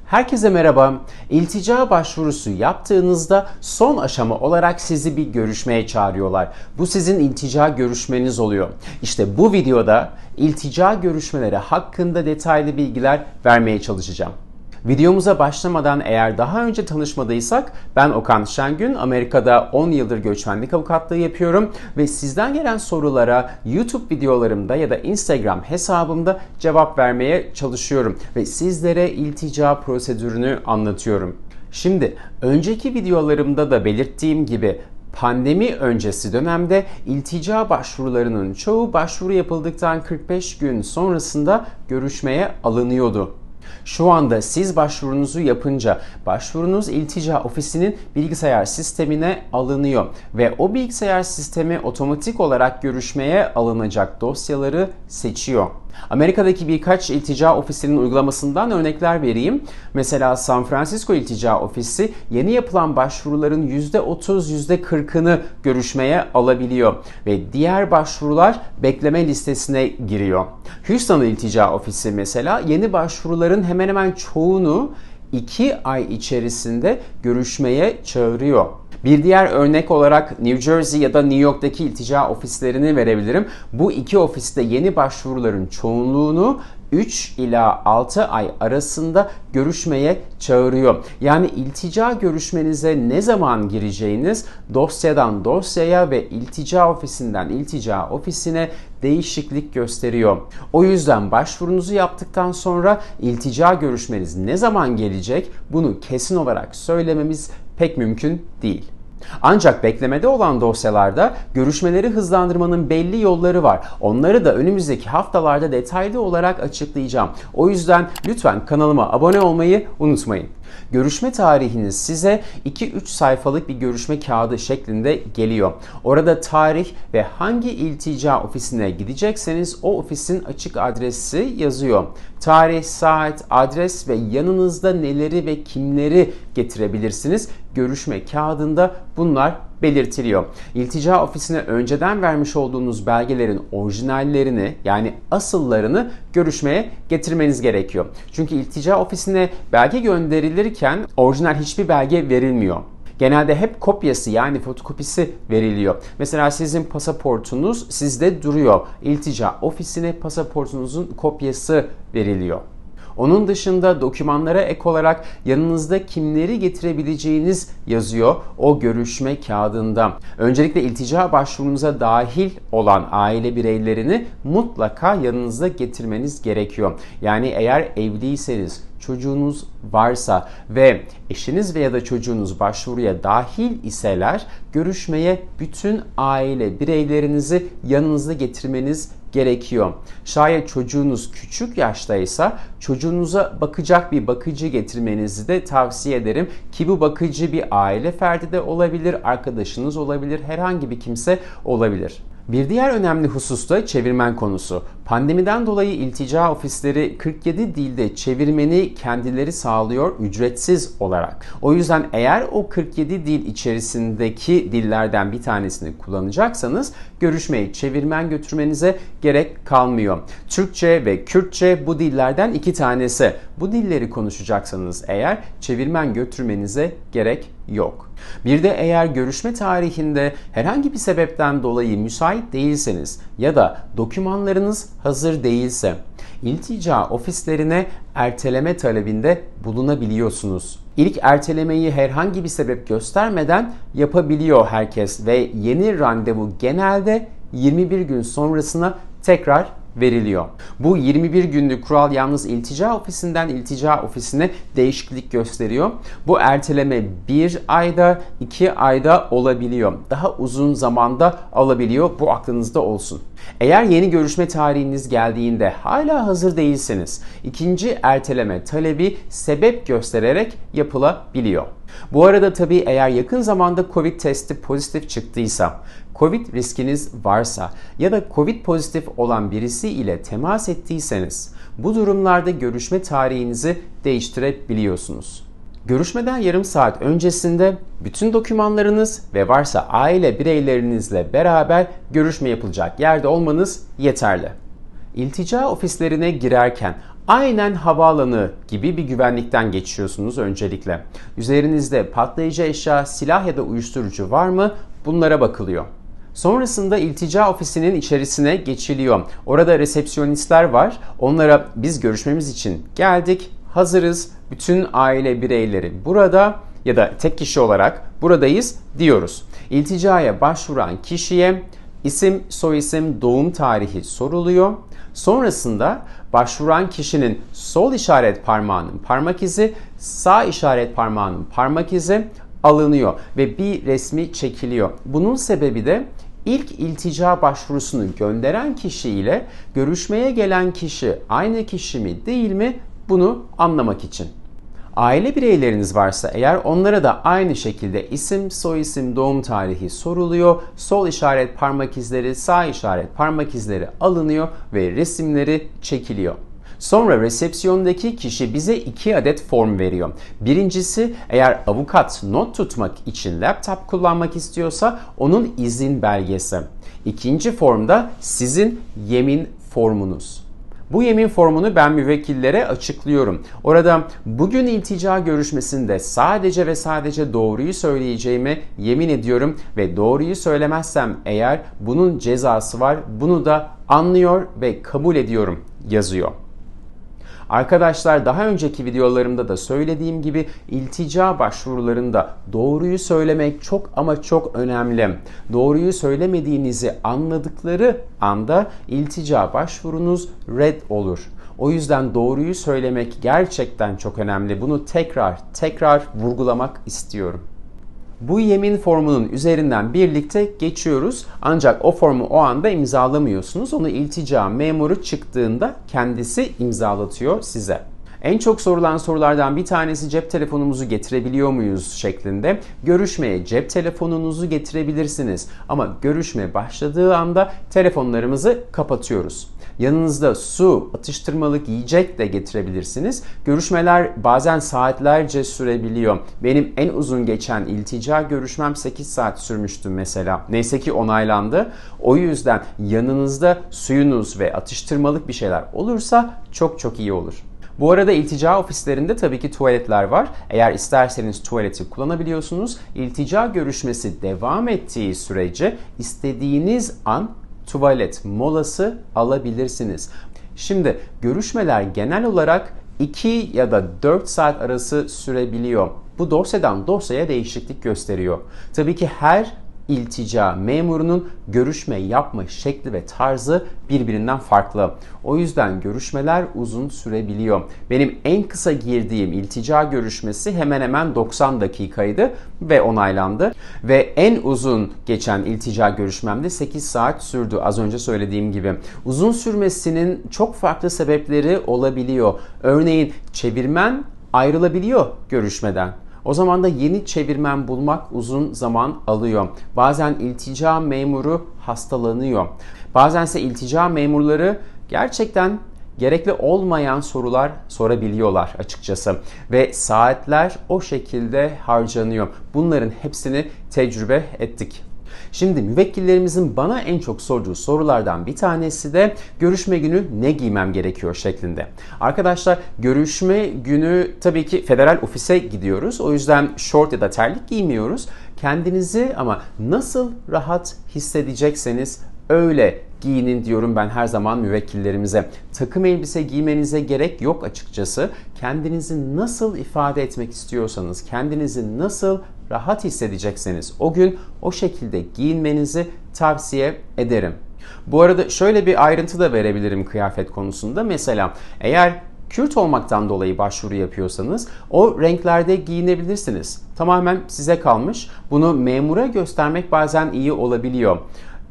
Herkese merhaba. İltica başvurusu yaptığınızda son aşama olarak sizi bir görüşmeye çağırıyorlar. Bu sizin iltica görüşmeniz oluyor. İşte bu videoda iltica görüşmeleri hakkında detaylı bilgiler vermeye çalışacağım. Videomuza başlamadan eğer daha önce tanışmadıysak ben Okan Şengün, Amerika'da 10 yıldır göçmenlik avukatlığı yapıyorum ve sizden gelen sorulara YouTube videolarımda ya da Instagram hesabımda cevap vermeye çalışıyorum ve sizlere iltica prosedürünü anlatıyorum. Şimdi önceki videolarımda da belirttiğim gibi pandemi öncesi dönemde iltica başvurularının çoğu başvuru yapıldıktan 45 gün sonrasında görüşmeye alınıyordu. Şu anda siz başvurunuzu yapınca başvurunuz iltica ofisinin bilgisayar sistemine alınıyor ve o bilgisayar sistemi otomatik olarak görüşmeye alınacak dosyaları seçiyor. Amerika'daki birkaç iltica ofisinin uygulamasından örnekler vereyim. Mesela San Francisco İltica Ofisi yeni yapılan başvuruların %30, %40'ını görüşmeye alabiliyor ve diğer başvurular bekleme listesine giriyor. Houston İltica Ofisi mesela yeni başvuruların hemen hemen çoğunu 2 ay içerisinde görüşmeye çağırıyor. Bir diğer örnek olarak New Jersey ya da New York'taki iltica ofislerini verebilirim. Bu iki ofiste yeni başvuruların çoğunluğunu 3 ila 6 ay arasında görüşmeye çağırıyor. Yani iltica görüşmenize ne zaman gireceğiniz dosyadan dosyaya ve iltica ofisinden iltica ofisine değişiklik gösteriyor. O yüzden başvurunuzu yaptıktan sonra iltica görüşmeniz ne zaman gelecek bunu kesin olarak söylememiz pek mümkün değil. Ancak beklemede olan dosyalarda görüşmeleri hızlandırmanın belli yolları var. Onları da önümüzdeki haftalarda detaylı olarak açıklayacağım. O yüzden lütfen kanalıma abone olmayı unutmayın. Görüşme tarihiniz size 2-3 sayfalık bir görüşme kağıdı şeklinde geliyor. Orada tarih ve hangi iltica ofisine gidecekseniz o ofisin açık adresi yazıyor. Tarih, saat, adres ve yanınızda neleri ve kimleri getirebilirsiniz? Görüşme kağıdında bunlar belirtiliyor. İltica ofisine önceden vermiş olduğunuz belgelerin orijinallerini yani asıllarını görüşmeye getirmeniz gerekiyor. Çünkü iltica ofisine belge gönderilirken orijinal hiçbir belge verilmiyor. Genelde hep kopyası yani fotokopisi veriliyor. Mesela sizin pasaportunuz sizde duruyor. İltica ofisine pasaportunuzun kopyası veriliyor. Onun dışında dokümanlara ek olarak yanınızda kimleri getirebileceğiniz yazıyor o görüşme kağıdında. Öncelikle iltica başvurunuza dahil olan aile bireylerini mutlaka yanınızda getirmeniz gerekiyor. Yani eğer evliyseniz, çocuğunuz varsa ve eşiniz veya da çocuğunuz başvuruya dahil iseler görüşmeye bütün aile bireylerinizi yanınızda getirmeniz gerekiyor. Şayet çocuğunuz küçük yaştaysa çocuğunuza bakacak bir bakıcı getirmenizi de tavsiye ederim ki bu bakıcı bir aile ferdi de olabilir, arkadaşınız olabilir, herhangi bir kimse olabilir. Bir diğer önemli husus da çevirmen konusu. Pandemiden dolayı iltica ofisleri 47 dilde çevirmeni kendileri sağlıyor ücretsiz olarak. O yüzden eğer o 47 dil içerisindeki dillerden bir tanesini kullanacaksanız görüşmeyi çevirmen götürmenize gerek kalmıyor. Türkçe ve Kürtçe bu dillerden 2 tanesi. Bu dilleri konuşacaksanız eğer çevirmen götürmenize gerek yok. Bir de eğer görüşme tarihinde herhangi bir sebepten dolayı müsait değilseniz ya da dokümanlarınız hazır değilse iltica ofislerine erteleme talebinde bulunabiliyorsunuz. İlk ertelemeyi herhangi bir sebep göstermeden yapabiliyor herkes ve yeni randevu genelde 21 gün sonrasına tekrar veriliyor. Bu 21 günlük kural yalnız iltica ofisinden iltica ofisine değişiklik gösteriyor. Bu erteleme 1 ayda, 2 ayda olabiliyor. Daha uzun zamanda alabiliyor. Bu aklınızda olsun. Eğer yeni görüşme tarihiniz geldiğinde hala hazır değilseniz ikinci erteleme talebi sebep göstererek yapılabiliyor. Bu arada tabii eğer yakın zamanda Covid testi pozitif çıktıysa, Covid riskiniz varsa ya da Covid pozitif olan birisi ile temas ettiyseniz bu durumlarda görüşme tarihinizi değiştirebiliyorsunuz. Görüşmeden yarım saat öncesinde bütün dokümanlarınız ve varsa aile bireylerinizle beraber görüşme yapılacak yerde olmanız yeterli. İltica ofislerine girerken Aynen havaalanı gibi bir güvenlikten geçiyorsunuz öncelikle. Üzerinizde patlayıcı eşya, silah ya da uyuşturucu var mı? Bunlara bakılıyor. Sonrasında iltica ofisinin içerisine geçiliyor. Orada resepsiyonistler var. Onlara biz görüşmemiz için geldik, hazırız. Bütün aile bireyleri burada ya da tek kişi olarak buradayız diyoruz. İlticaya başvuran kişiye isim, soyisim, doğum tarihi soruluyor. Sonrasında başvuran kişinin sol işaret parmağının parmak izi, sağ işaret parmağının parmak izi alınıyor ve bir resmi çekiliyor. Bunun sebebi de ilk iltica başvurusunu gönderen kişi ile görüşmeye gelen kişi aynı kişi mi değil mi bunu anlamak için. Aile bireyleriniz varsa eğer onlara da aynı şekilde isim, soyisim, doğum tarihi soruluyor. Sol işaret parmak izleri, sağ işaret parmak izleri alınıyor ve resimleri çekiliyor. Sonra resepsiyondaki kişi bize 2 adet form veriyor. Birincisi eğer avukat not tutmak için laptop kullanmak istiyorsa onun izin belgesi. İkinci formda sizin yemin formunuz. Bu yemin formunu ben müvekkillere açıklıyorum. Orada bugün iltica görüşmesinde sadece ve sadece doğruyu söyleyeceğime yemin ediyorum ve doğruyu söylemezsem eğer bunun cezası var. Bunu da anlıyor ve kabul ediyorum yazıyor. Arkadaşlar daha önceki videolarımda da söylediğim gibi iltica başvurularında doğruyu söylemek çok ama çok önemli. Doğruyu söylemediğinizi anladıkları anda iltica başvurunuz red olur. O yüzden doğruyu söylemek gerçekten çok önemli. Bunu tekrar vurgulamak istiyorum. Bu yemin formunun üzerinden birlikte geçiyoruz. Ancak o formu o anda imzalamıyorsunuz. Onu iltica memuru çıktığında kendisi imzalatıyor size. En çok sorulan sorulardan bir tanesi cep telefonumuzu getirebiliyor muyuz şeklinde. Görüşmeye cep telefonunuzu getirebilirsiniz. Ama görüşme başladığı anda telefonlarımızı kapatıyoruz. Yanınızda su, atıştırmalık, yiyecek de getirebilirsiniz. Görüşmeler bazen saatlerce sürebiliyor. Benim en uzun geçen iltica görüşmem 8 saat sürmüştü mesela. Neyse ki onaylandı. O yüzden yanınızda suyunuz ve atıştırmalık bir şeyler olursa çok iyi olur. Bu arada iltica ofislerinde tabii ki tuvaletler var. Eğer isterseniz tuvaleti kullanabiliyorsunuz. İltica görüşmesi devam ettiği sürece istediğiniz an tuvalet molası alabilirsiniz. Şimdi görüşmeler genel olarak 2 ya da 4 saat arası sürebiliyor. Bu dosyadan dosyaya değişiklik gösteriyor. Tabii ki her iltica memurunun görüşme yapma şekli ve tarzı birbirinden farklı. O yüzden görüşmeler uzun sürebiliyor. Benim en kısa girdiğim iltica görüşmesi hemen hemen 90 dakikaydı ve onaylandı. Ve en uzun geçen iltica görüşmemde 8 saat sürdü. Az önce söylediğim gibi. Uzun sürmesinin çok farklı sebepleri olabiliyor. Örneğin çevirmen ayrılabiliyor görüşmeden. O zaman da yeni çevirmen bulmak uzun zaman alıyor. Bazen iltica memuru hastalanıyor. Bazense iltica memurları gerçekten gerekli olmayan sorular sorabiliyorlar açıkçası. Ve saatler o şekilde harcanıyor. Bunların hepsini tecrübe ettik. Şimdi müvekkillerimizin bana en çok sorduğu sorulardan bir tanesi de görüşme günü ne giymem gerekiyor şeklinde. Arkadaşlar görüşme günü tabii ki federal ofise gidiyoruz. O yüzden şort ya da terlik giymiyoruz. Kendinizi ama nasıl rahat hissedecekseniz öyle giyinin diyorum ben her zaman müvekkillerimize. Takım elbise giymenize gerek yok açıkçası. Kendinizi nasıl ifade etmek istiyorsanız, kendinizi nasıl rahat hissedecekseniz o gün o şekilde giyinmenizi tavsiye ederim. Bu arada şöyle bir ayrıntı da verebilirim kıyafet konusunda. Mesela eğer Kürt olmaktan dolayı başvuru yapıyorsanız o renklerde giyinebilirsiniz. Tamamen size kalmış. Bunu memura göstermek bazen iyi olabiliyor.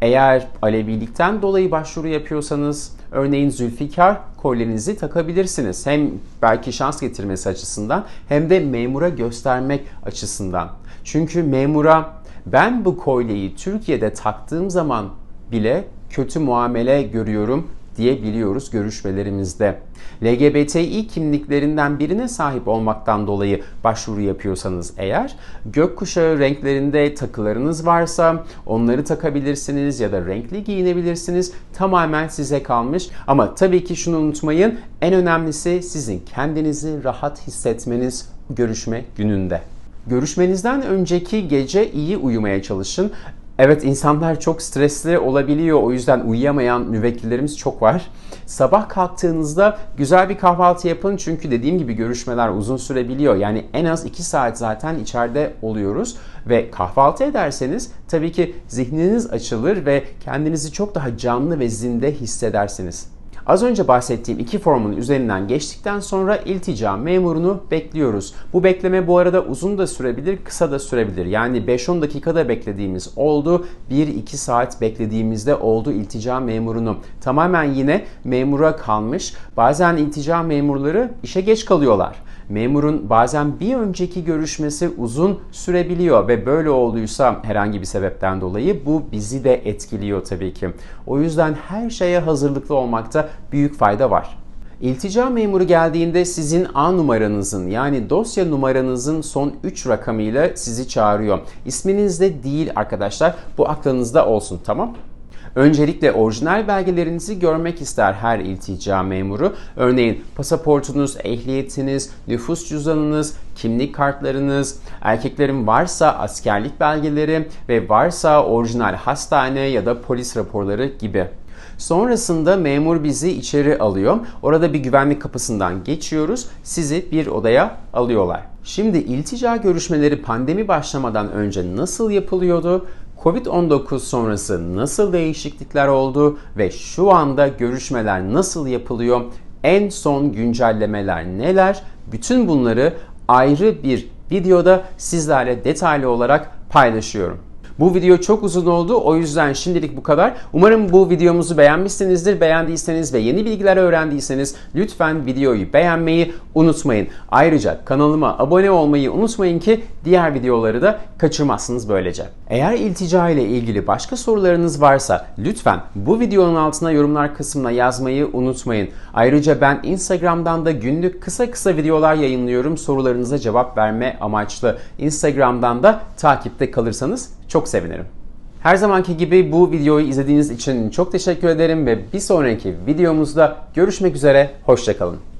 Eğer Alevilikten dolayı başvuru yapıyorsanız örneğin Zülfikar kolyenizi takabilirsiniz. Hem belki şans getirmesi açısından hem de memura göstermek açısından. Çünkü memura ben bu kolyeyi Türkiye'de taktığım zaman bile kötü muamele görüyorum diyebiliyoruz görüşmelerimizde. LGBTİ kimliklerinden birine sahip olmaktan dolayı başvuru yapıyorsanız eğer, gökkuşağı renklerinde takılarınız varsa onları takabilirsiniz ya da renkli giyinebilirsiniz. Tamamen size kalmış. Ama tabii ki şunu unutmayın, en önemlisi sizin kendinizi rahat hissetmeniz görüşme gününde. Görüşmenizden önceki gece iyi uyumaya çalışın. Evet, insanlar çok stresli olabiliyor. O yüzden uyuyamayan müvekkillerimiz çok var. Sabah kalktığınızda güzel bir kahvaltı yapın. Çünkü dediğim gibi görüşmeler uzun sürebiliyor. Yani en az 2 saat zaten içeride oluyoruz. Ve kahvaltı ederseniz tabii ki zihniniz açılır ve kendinizi çok daha canlı ve zinde hissedersiniz. Az önce bahsettiğim 2 formun üzerinden geçtikten sonra iltica memurunu bekliyoruz. Bu bekleme bu arada uzun da sürebilir, kısa da sürebilir. Yani 5-10 dakikada beklediğimiz oldu, 1-2 saat beklediğimizde oldu iltica memurunu. Tamamen yine memura kalmış. Bazen iltica memurları işe geç kalıyorlar. Memurun bazen bir önceki görüşmesi uzun sürebiliyor ve böyle olduysa herhangi bir sebepten dolayı bu bizi de etkiliyor tabii ki. O yüzden her şeye hazırlıklı olmakta büyük fayda var. İltica memuru geldiğinde sizin A numaranızın yani dosya numaranızın son 3 rakamıyla sizi çağırıyor. İsminiz de değil arkadaşlar. Bu aklınızda olsun, tamam? Öncelikle orijinal belgelerinizi görmek ister her iltica memuru. Örneğin pasaportunuz, ehliyetiniz, nüfus cüzdanınız, kimlik kartlarınız, erkeklerin varsa askerlik belgeleri ve varsa orijinal hastane ya da polis raporları gibi. Sonrasında memur bizi içeri alıyor. Orada bir güvenlik kapısından geçiyoruz. Sizi bir odaya alıyorlar. Şimdi iltica görüşmeleri pandemi başlamadan önce nasıl yapılıyordu? Covid-19 sonrası nasıl değişiklikler oldu ve şu anda görüşmeler nasıl yapılıyor? En son güncellemeler neler? Bütün bunları ayrı bir videoda sizlerle detaylı olarak paylaşıyorum. Bu video çok uzun oldu, o yüzden şimdilik bu kadar. Umarım bu videomuzu beğenmişsinizdir. Beğendiyseniz ve yeni bilgiler öğrendiyseniz lütfen videoyu beğenmeyi unutmayın. Ayrıca kanalıma abone olmayı unutmayın ki diğer videoları da kaçırmazsınız böylece. Eğer iltica ile ilgili başka sorularınız varsa lütfen bu videonun altına yorumlar kısmına yazmayı unutmayın. Ayrıca ben Instagram'dan da günlük kısa videolar yayınlıyorum sorularınıza cevap verme amaçlı. Instagram'dan da takipte kalırsanız çok sevinirim. Her zamanki gibi bu videoyu izlediğiniz için çok teşekkür ederim ve bir sonraki videomuzda görüşmek üzere, hoşça kalın.